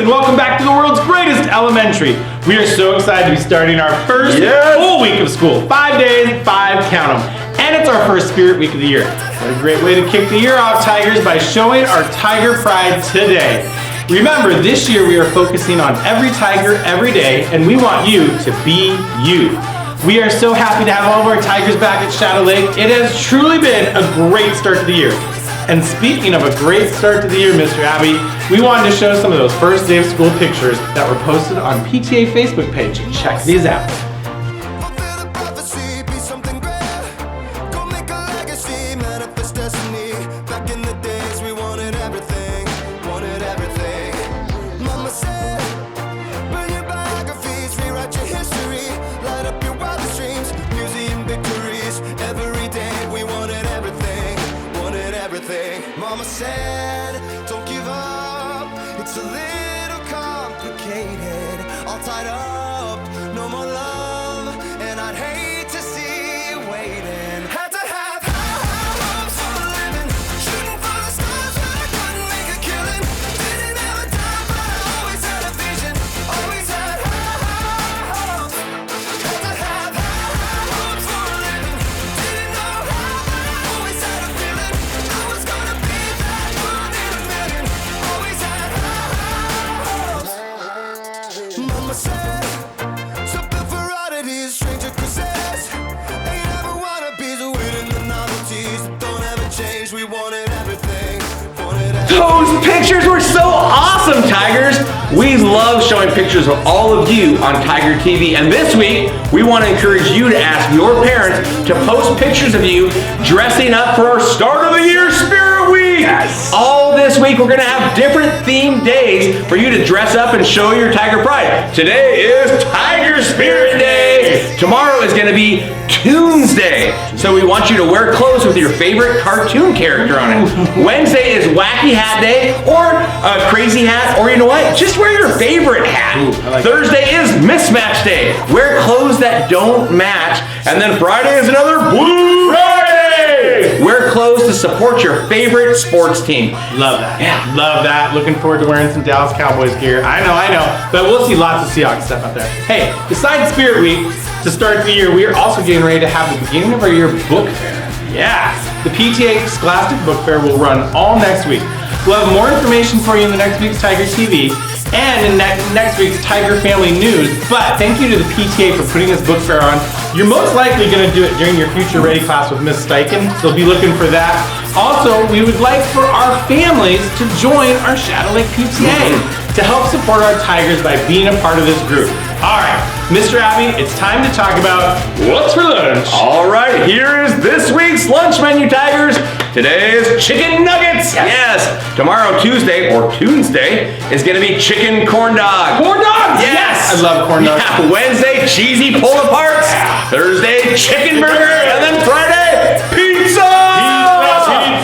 and welcome back to the world's greatest elementary. We are so excited to be starting our first full week of school. 5 days, 5 count 'em. And it's our first Spirit Week of the year. What a great way to kick the year off, Tigers, by showing our Tiger Pride today. Remember, this year we are focusing on every Tiger, every day, and we want you to be you. We are so happy to have all of our Tigers back at Shadow Lake. It has truly been a great start to the year. And speaking of a great start to the year, Mr. Abbey, we wanted to show some of those first day of school pictures that were posted on PTA Facebook page. Check these out. Mama said, don't give up, it's a little complicated, all tied up, no more love, and I'd hate to see you waiting. Had to have high hopes for a living, shooting for the stars but I couldn't make a killing, didn't have a dime but I always had a vision, always had high hopes. Had to have high hopes for a living, didn't know how but I always had a feeling I was gonna be that one in a million, always had high hopes. Mama said, something for oddities, stranger causes, ain't ever wannabes, winning the novelties that don't ever change, we wanted everything, Those pictures were so awesome, Tigers! We love showing pictures of all of you on Tiger TV, and this week we want to encourage you to ask your parents to post pictures of you dressing up for our start of the year Spirit Week! Yes. All this week we're going to have different themed days for you to dress up and show your Tiger Pride. Today is Tiger Spirit Day! Tomorrow is going to be Toons Day, so we want you to wear clothes with your favorite cartoon character on it. Wednesday is Wacky Hat Day, or a crazy hat, or you know what? Just wear your favorite hat. Thursday is Mismatch Day. Wear clothes that don't match. And then Friday is another Blue Friday. Wear clothes to support your favorite sports team. Love that. Yeah. Love that. Looking forward to wearing some Dallas Cowboys gear. I know. But we'll see lots of Seahawks stuff out there. Hey, besides Spirit Week, to start the year, we are also getting ready to have the beginning of our year book fair. Yeah. The PTA Scholastic Book Fair will run all next week. We'll have more information for you in the next week's Tiger TV and in next week's Tiger Family News. But thank you to the PTA for putting this book fair on. You're most likely going to do it during your Future Ready class with Miss Steichen, so be looking for that. Also, we would like for our families to join our Shadow Lake PTA to help support our Tigers by being a part of this group. All right, Mr. Abbey, it's time to talk about what's for lunch. All right, here is this week's lunch menu, Tigers. Today is chicken nuggets. Yes. Tomorrow, Tuesday, or Toons Day, is going to be chicken corn dog. Corn dogs? Yes. I love corn dogs. Yeah. Wednesday, cheesy pull-aparts. Thursday, chicken burger. And then Friday, pizza.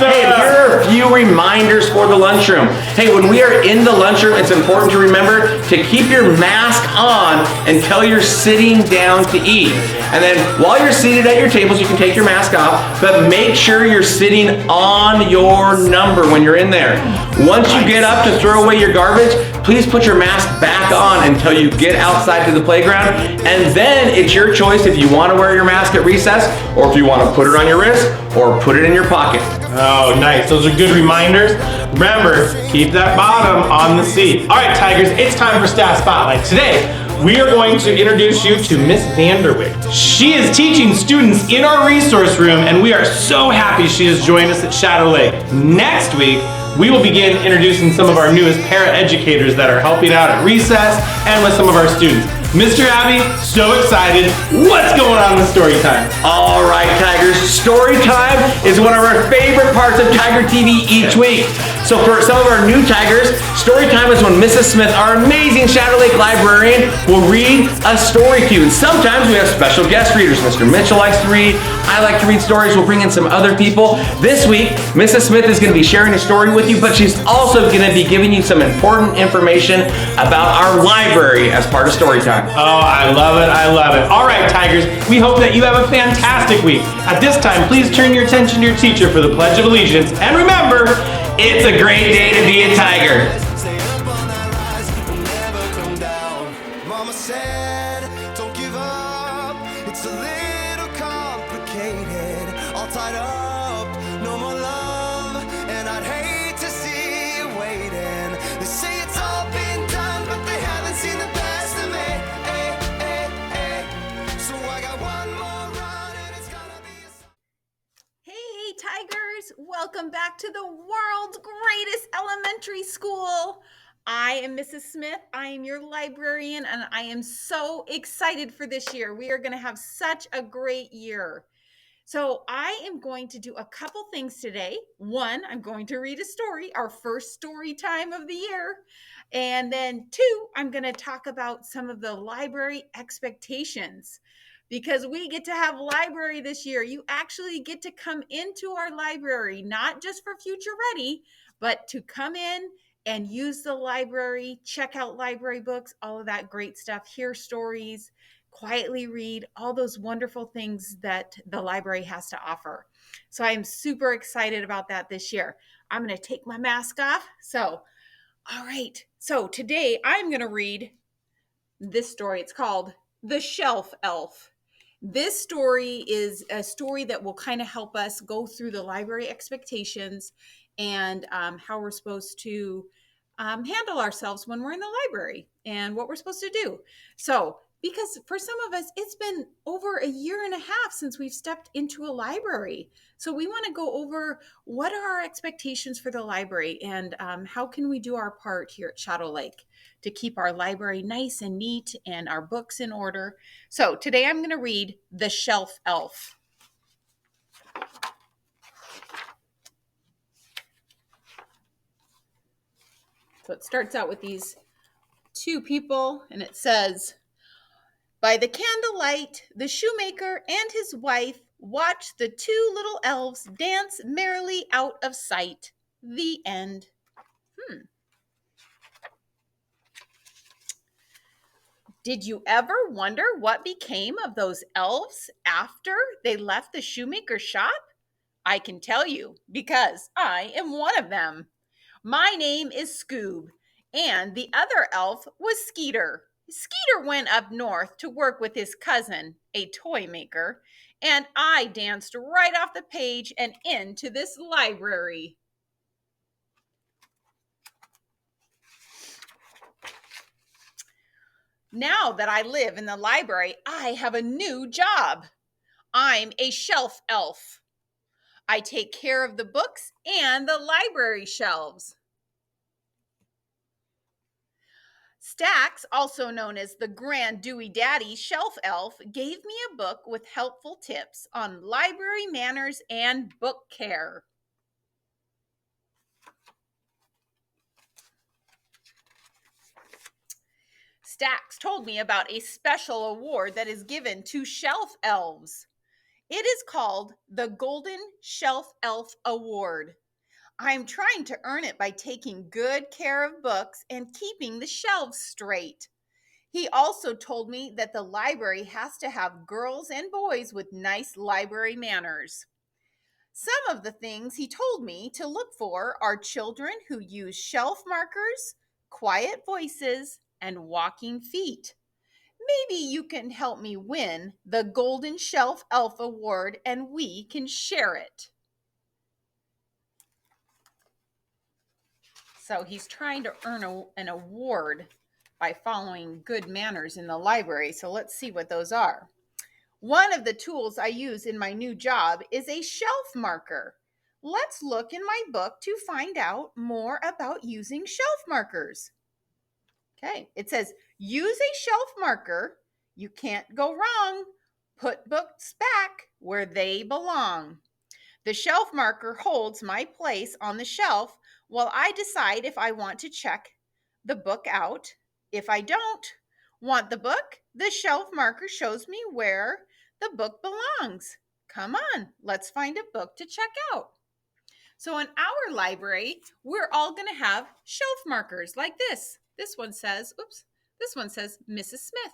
Hey, here are a few reminders for the lunchroom. Hey, when we are in the lunchroom, it's important to remember to keep your mask on until you're sitting down to eat. And then while you're seated at your tables, you can take your mask off, but make sure you're sitting on your number when you're in there. Once you get up to throw away your garbage, please put your mask back on until you get outside to the playground. And then it's your choice if you want to wear your mask at recess, or if you want to put it on your wrist, or put it in your pocket. Oh, nice. Those are good reminders. Remember, keep that bottom on the seat. All right, Tigers, it's time for Staff Spotlight. Today, we are going to introduce you to Miss Vanderwick. She is teaching students in our resource room, and we are so happy she has joined us at Shadow Lake. Next week, we will begin introducing some of our newest para-educators that are helping out at recess and with some of our students. Mr. Abbey, so excited. What's going on with story time? All right, Tigers, story time is one of our favorite parts of Tiger TV each week. So for some of our new Tigers, story time is when Mrs. Smith, our amazing Shadow Lake librarian, will read a story to you. And sometimes we have special guest readers. Mr. Mitchell likes to read. I like to read stories. We'll bring in some other people. This week, Mrs. Smith is going to be sharing a story with you, but she's also going to be giving you some important information about our library as part of story time. Oh, I love it. I love it. All right, Tigers, we hope that you have a fantastic week. At this time, please turn your attention to your teacher for the Pledge of Allegiance. And remember, it's a great day to be a Tiger. to the world's greatest elementary school. I am Mrs. Smith. I am your librarian, and I am so excited for this year. We are going to have such a great year. So I am going to do a couple things today. One, I'm going to read a story, our first story time of the year. And then two, I'm going to talk about some of the library expectations because we get to have library this year. You actually get to come into our library, not just for Future Ready, but to come in and use the library, check out library books, all of that great stuff, hear stories, quietly read, all those wonderful things that the library has to offer. So I'm super excited about that this year. I'm going to take my mask off. So, all right. So today I'm going to read this story. It's called The Shelf Elf. This story is a story that will kind of help us go through the library expectations and how we're supposed to handle ourselves when we're in the library and what we're supposed to do. So, because for some of us, it's been over a year and a half since we've stepped into a library. So we want to go over what are our expectations for the library and how can we do our part here at Shadow Lake to keep our library nice and neat and our books in order. So today I'm going to read The Shelf Elf. So it starts out with these two people and it says, by the candlelight, the shoemaker and his wife watched the two little elves dance merrily out of sight. The end. Did you ever wonder what became of those elves after they left the shoemaker's shop? I can tell you because I am one of them. My name is Scoob, and the other elf was Skeeter. Skeeter went up north to work with his cousin, a toy maker, and I danced right off the page and into this library. Now that I live in the library, I have a new job. I'm a shelf elf. I take care of the books and the library shelves. Stax, also known as the Grand Dewey Daddy Shelf Elf, gave me a book with helpful tips on library manners and book care. Stax told me about a special award that is given to shelf elves. It is called the Golden Shelf Elf Award. I'm trying to earn it by taking good care of books and keeping the shelves straight. He also told me that the library has to have girls and boys with nice library manners. Some of the things he told me to look for are children who use shelf markers, quiet voices, and walking feet. Maybe you can help me win the Golden Shelf Elf Award and we can share it. So he's trying to earn an award by following good manners in the library. So let's see what those are. One of the tools I use in my new job is a shelf marker. Let's look in my book to find out more about using shelf markers. Okay, it says, use a shelf marker. You can't go wrong. Put books back where they belong. The shelf marker holds my place on the shelf while I decide if I want to check the book out. If I don't want the book, the shelf marker shows me where the book belongs. Come on, let's find a book to check out. So in our library, we're all going to have shelf markers like this. This one says Mrs. Smith.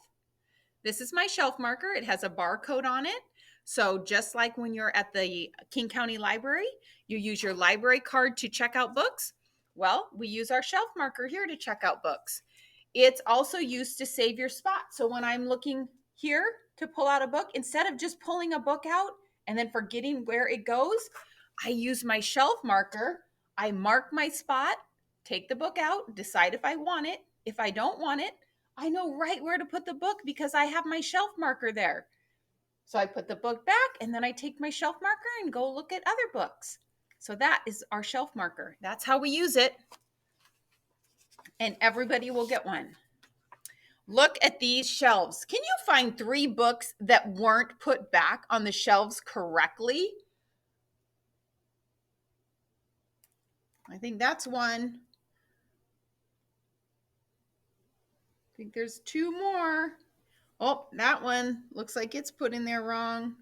This is my shelf marker. It has a barcode on it. So just like when you're at the King County Library, you use your library card to check out books. Well, we use our shelf marker here to check out books. It's also used to save your spot. So when I'm looking here to pull out a book, instead of just pulling a book out and then forgetting where it goes, I use my shelf marker. I mark my spot, take the book out, decide if I want it. If I don't want it, I know right where to put the book because I have my shelf marker there. So I put the book back and then I take my shelf marker and go look at other books. So that is our shelf marker. That's how we use it. And everybody will get one. Look at these shelves. Can you find 3 books that weren't put back on the shelves correctly? I think that's one. I think there's 2 more. Oh, that one looks like it's put in there wrong.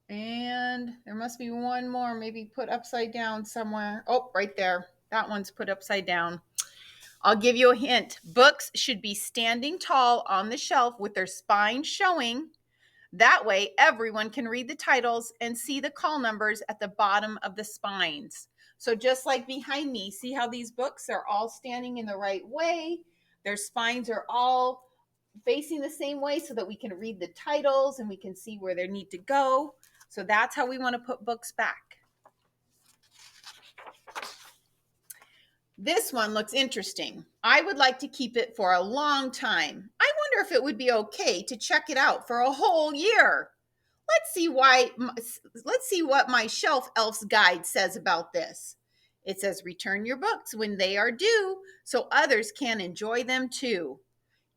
And there must be one more, maybe put upside down somewhere. Oh, right there. That one's put upside down. I'll give you a hint. Books should be standing tall on the shelf with their spine showing. That way, everyone can read the titles and see the call numbers at the bottom of the spines. So just like behind me, see how these books are all standing in the right way? Their spines are all facing the same way so that we can read the titles and we can see where they need to go. So that's how we want to put books back. This one looks interesting. I would like to keep it for a long time. I wonder if it would be okay to check it out for a whole year. Let's see what my Shelf Elf's guide says about this. It says return your books when they are due so others can enjoy them too.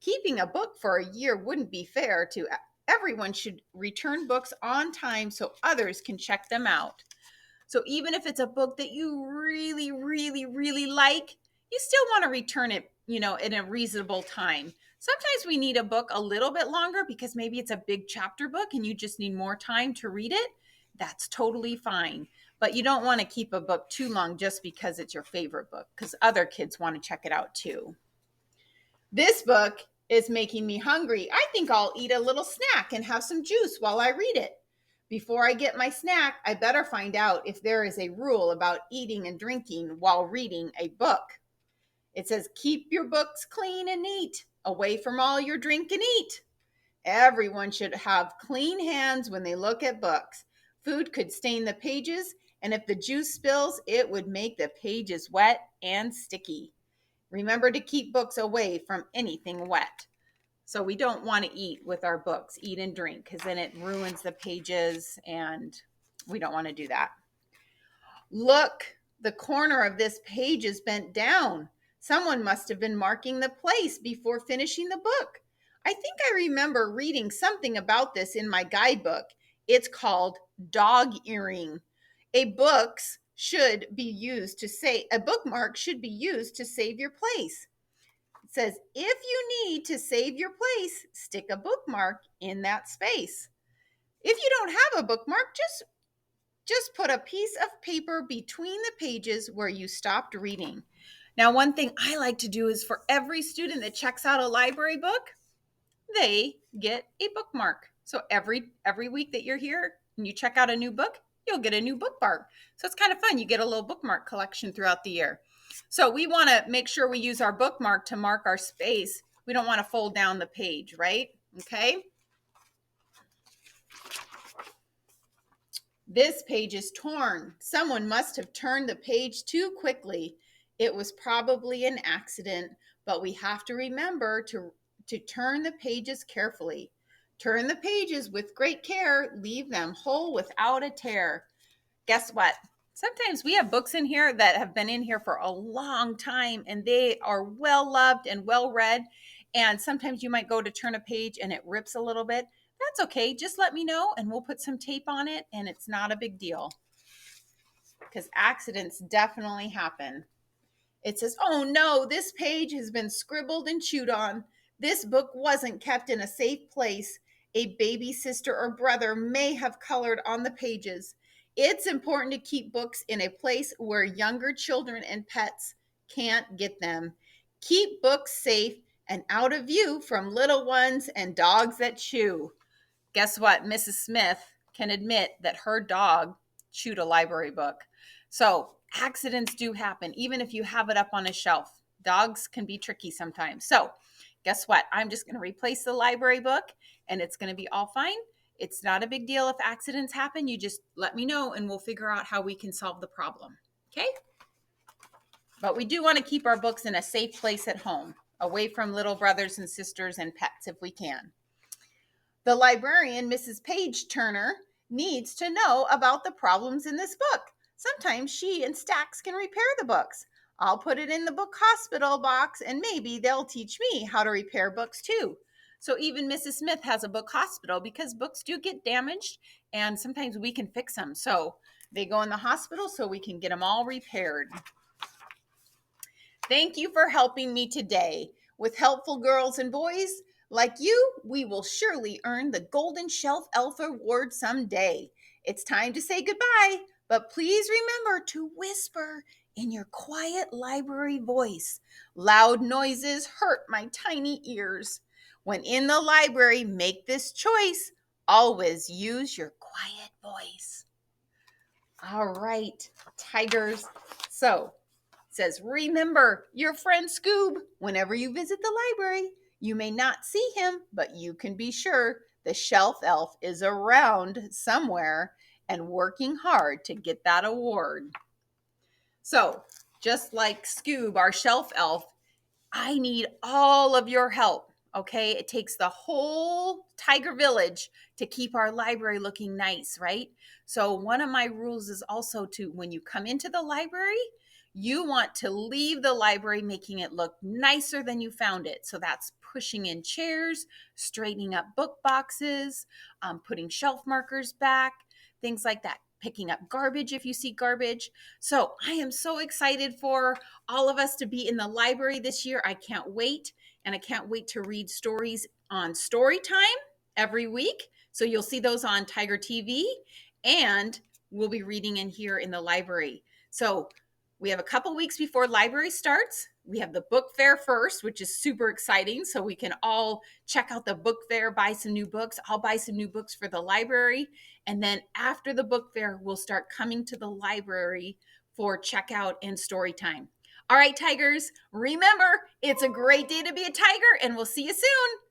Keeping a book for a year wouldn't be fair to everyone. Should return books on time so others can check them out. So even if it's a book that you really, really, really like, you still want to return it, in a reasonable time. Sometimes we need a book a little bit longer because maybe it's a big chapter book and you just need more time to read it. That's totally fine. But you don't want to keep a book too long just because it's your favorite book, because other kids want to check it out too. This book is making me hungry. I think I'll eat a little snack and have some juice while I read it. Before I get my snack, I better find out if there is a rule about eating and drinking while reading a book. It says, keep your books clean and neat, away from all your drink and eat. Everyone should have clean hands when they look at books. Food could stain the pages, and if the juice spills, it would make the pages wet and sticky. Remember to keep books away from anything wet. So we don't want to eat with our books, eat and drink, because then it ruins the pages and we don't want to do that. Look, the corner of this page is bent down. Someone must have been marking the place before finishing the book. I think I remember reading something about this in my guidebook. It's called dog earring. A bookmark should be used to save your place. It says, if you need to save your place, stick a bookmark in that space. If you don't have a bookmark, just put a piece of paper between the pages where you stopped reading. Now, one thing I like to do is for every student that checks out a library book, they get a bookmark. So every week that you're here and you check out a new book, you'll get a new bookmark. So it's kind of fun. You get a little bookmark collection throughout the year. So we want to make sure we use our bookmark to mark our space. We don't want to fold down the page, right? Okay. This page is torn. Someone must have turned the page too quickly. It was probably an accident, but we have to remember to turn the pages carefully. Turn the pages with great care. Leave them whole without a tear. Guess what? Sometimes we have books in here that have been in here for a long time and they are well loved and well read. And sometimes you might go to turn a page and it rips a little bit. That's okay. Just let me know and we'll put some tape on it and it's not a big deal, because accidents definitely happen. It says, oh no, this page has been scribbled and chewed on. This book wasn't kept in a safe place. A baby sister or brother may have colored on the pages. It's important to keep books in a place where younger children and pets can't get them. Keep books safe and out of view from little ones and dogs that chew. Guess what? Mrs. Smith can admit that her dog chewed a library book. So accidents do happen, even if you have it up on a shelf. Dogs can be tricky sometimes. So guess what? I'm just going to replace the library book and it's going to be all fine. It's not a big deal if accidents happen. You just let me know and we'll figure out how we can solve the problem. Okay? But we do want to keep our books in a safe place at home, away from little brothers and sisters and pets if we can. The librarian, Mrs. Paige Turner, needs to know about the problems in this book. Sometimes she and Stax can repair the books. I'll put it in the book hospital box and maybe they'll teach me how to repair books too. So even Mrs. Smith has a book hospital because books do get damaged and sometimes we can fix them. So they go in the hospital so we can get them all repaired. Thank you for helping me today. With helpful girls and boys like you, we will surely earn the Golden Shelf Elf Award someday. It's time to say goodbye, but please remember to whisper in your quiet library voice. Loud noises hurt my tiny ears. When in the library, make this choice. Always use your quiet voice. All right, tigers. So, it says, remember your friend Scoob. Whenever you visit the library, you may not see him, but you can be sure the shelf elf is around somewhere and working hard to get that award. So, just like Scoob, our shelf elf, I need all of your help. Okay, it takes the whole Tiger Village to keep our library looking nice, right? So, one of my rules is also to, when you come into the library, you want to leave the library making it look nicer than you found it. So, that's pushing in chairs, straightening up book boxes, putting shelf markers back, things like that. Picking up garbage if you see garbage. So, I am so excited for all of us to be in the library this year. I can't wait. And I can't wait to read stories on Story Time every week. So you'll see those on Tiger TV, and we'll be reading in here in the library. So we have a couple weeks before library starts. We have the book fair first, which is super exciting. So we can all check out the book fair, buy some new books. I'll buy some new books for the library. And then after the book fair, we'll start coming to the library for checkout and story time. All right, tigers, remember, it's a great day to be a tiger, and we'll see you soon.